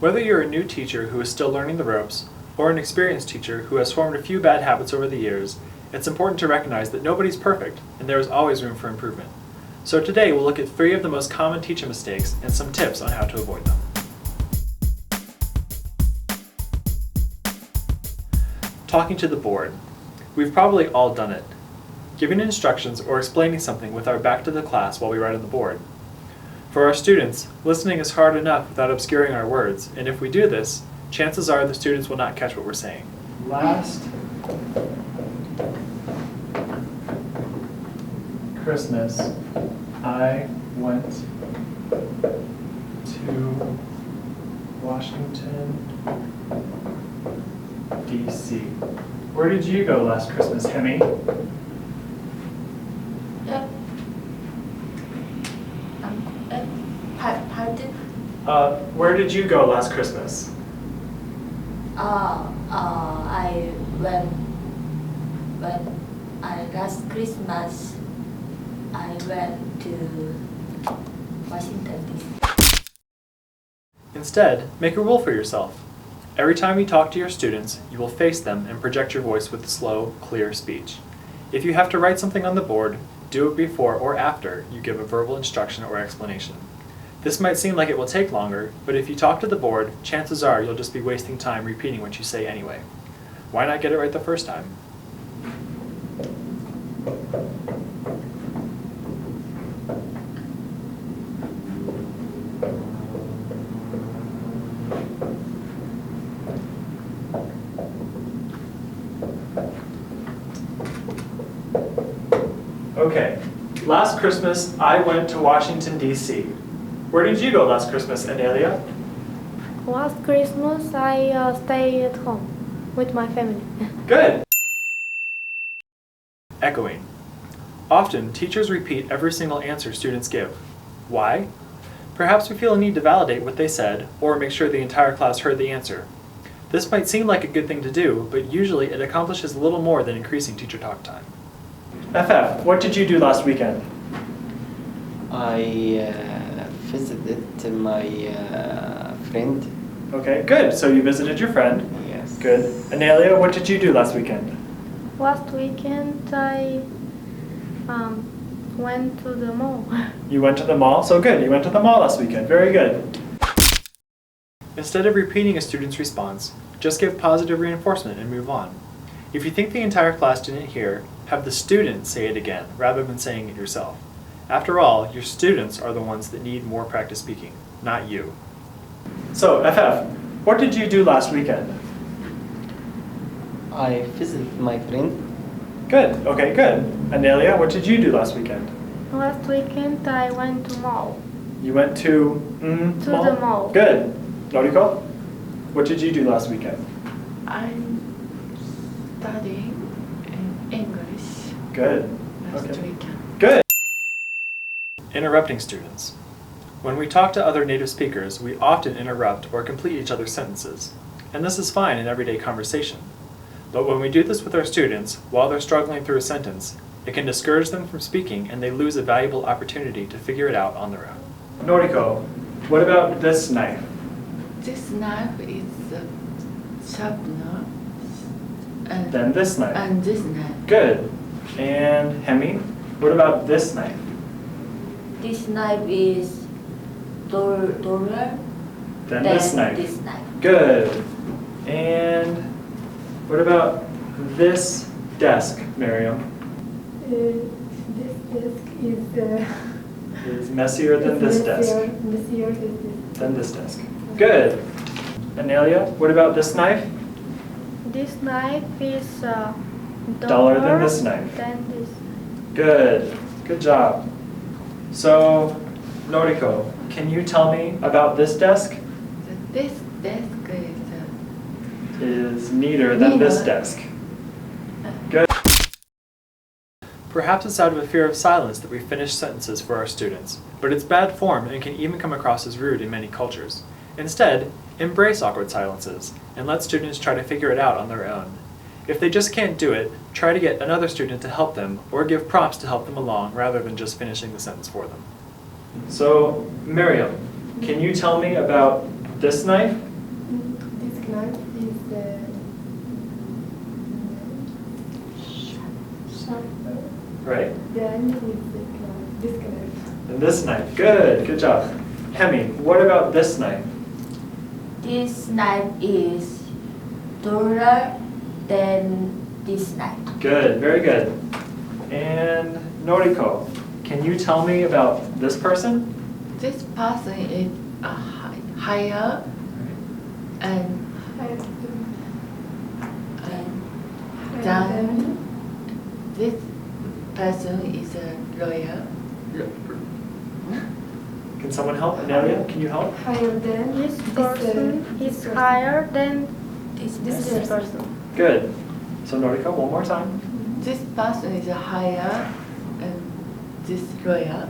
Whether you're a new teacher who is still learning the ropes, or an experienced teacher who has formed a few bad habits over the years, it's important to recognize that nobody's perfect and there is always room for improvement. So today we'll look at 3 of the most common teacher mistakes and some tips on how to avoid them. Talking to the board. We've probably all done it. Giving instructions or explaining something with our back to the class while we write on the board. For our students, listening is hard enough without obscuring our words, and if we do this, chances are the students will not catch what we're saying. Last Christmas, I went to Washington, D.C. Where did you go last Christmas, Hemi? Pardon? Where did you go last Christmas? Last Christmas, I went to Washington, D.C. Instead, make a rule for yourself. Every time you talk to your students, you will face them and project your voice with slow, clear speech. If you have to write something on the board, do it before or after you give a verbal instruction or explanation. This might seem like it will take longer, but if you talk to the board, chances are you'll just be wasting time repeating what you say anyway. Why not get it right the first time? Okay, last Christmas I went to Washington, D.C. Where did you go last Christmas, Adelia? Last Christmas I stayed at home with my family. Good! Echoing. Often, teachers repeat every single answer students give. Why? Perhaps we feel a need to validate what they said or make sure the entire class heard the answer. This might seem like a good thing to do, but usually it accomplishes little more than increasing teacher talk time. FF, what did you do last weekend? I visited my friend. Okay, good. So you visited your friend. Yes. Good. Analia, what did you do last weekend? Last weekend I went to the mall. You went to the mall? So good. You went to the mall last weekend. Very good. Instead of repeating a student's response, just give positive reinforcement and move on. If you think the entire class didn't hear, have the student say it again rather than saying it yourself. After all, your students are the ones that need more practice speaking, not you. So, FF, what did you do last weekend? I visited my friend. Good. Okay, good. Analia, what did you do last weekend? Last weekend I went to mall. You went to mall? The mall. Good. Noriko, what did you do last weekend? I'm studying English Good. last Okay. weekend. Good. Interrupting students. When we talk to other native speakers, we often interrupt or complete each other's sentences. And this is fine in everyday conversation. But when we do this with our students while they're struggling through a sentence, it can discourage them from speaking and they lose a valuable opportunity to figure it out on their own. Noriko, what about this knife? This knife is sharpener. And Then this knife. And this knife. Good. And Hemi, what about this knife? This knife is duller Then than this knife. This knife. Good. And what about this desk, Miriam? This desk Is messier than this desk. Messier Than this desk. Good. Anelia, what about this knife? This knife is Duller than this knife. Than this. Good. Good job. So, Noriko, can you tell me about this desk? This desk Is neater than this Neater. desk. Good. Perhaps it's out of a fear of silence that we finish sentences for our students, but it's bad form and can even come across as rude in many cultures. Instead, embrace awkward silences and let students try to figure it out on their own. If they just can't do it, try to get another student to help them or give prompts to help them along rather than just finishing the sentence for them. So, Miriam, can you tell me about this knife? right? Then it's disconnect. And this knife. Good job. Hemi, what about this knife? This knife is taller than this knife. Good, very good. And Noriko, can you tell me about this person? This person is higher and then this person is a lawyer. Can someone help? Amelia, can you help? Higher than this person is higher than This this person. Good. So Noriko, one more time. This person is a higher and this lawyer.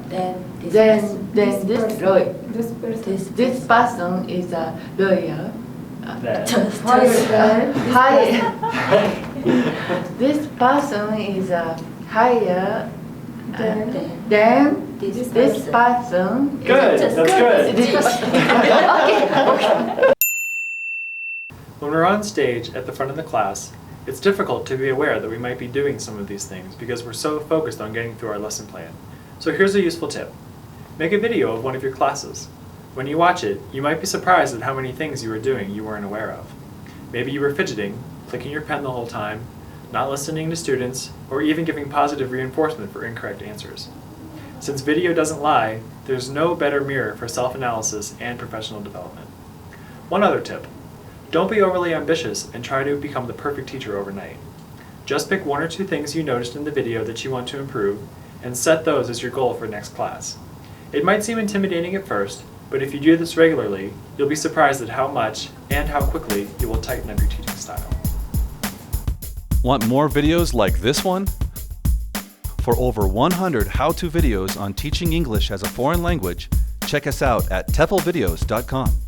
Then this lawyer. This person. This person is a lawyer. Then. Higher than Higher. This person is a higher than This this person. Good, that's good. Okay. When we're on stage at the front of the class, it's difficult to be aware that we might be doing some of these things because we're so focused on getting through our lesson plan. So here's a useful tip. Make a video of one of your classes. When you watch it, you might be surprised at how many things you were doing you weren't aware of. Maybe you were fidgeting, clicking your pen the whole time, not listening to students, or even giving positive reinforcement for incorrect answers. Since video doesn't lie, there's no better mirror for self-analysis and professional development. One other tip. Don't be overly ambitious and try to become the perfect teacher overnight. Just pick one or two things you noticed in the video that you want to improve and set those as your goal for next class. It might seem intimidating at first, but if you do this regularly, you'll be surprised at how much and how quickly you will tighten up your teaching style. Want more videos like this one? For over 100 how-to videos on teaching English as a foreign language, check us out at TEFLvideos.com.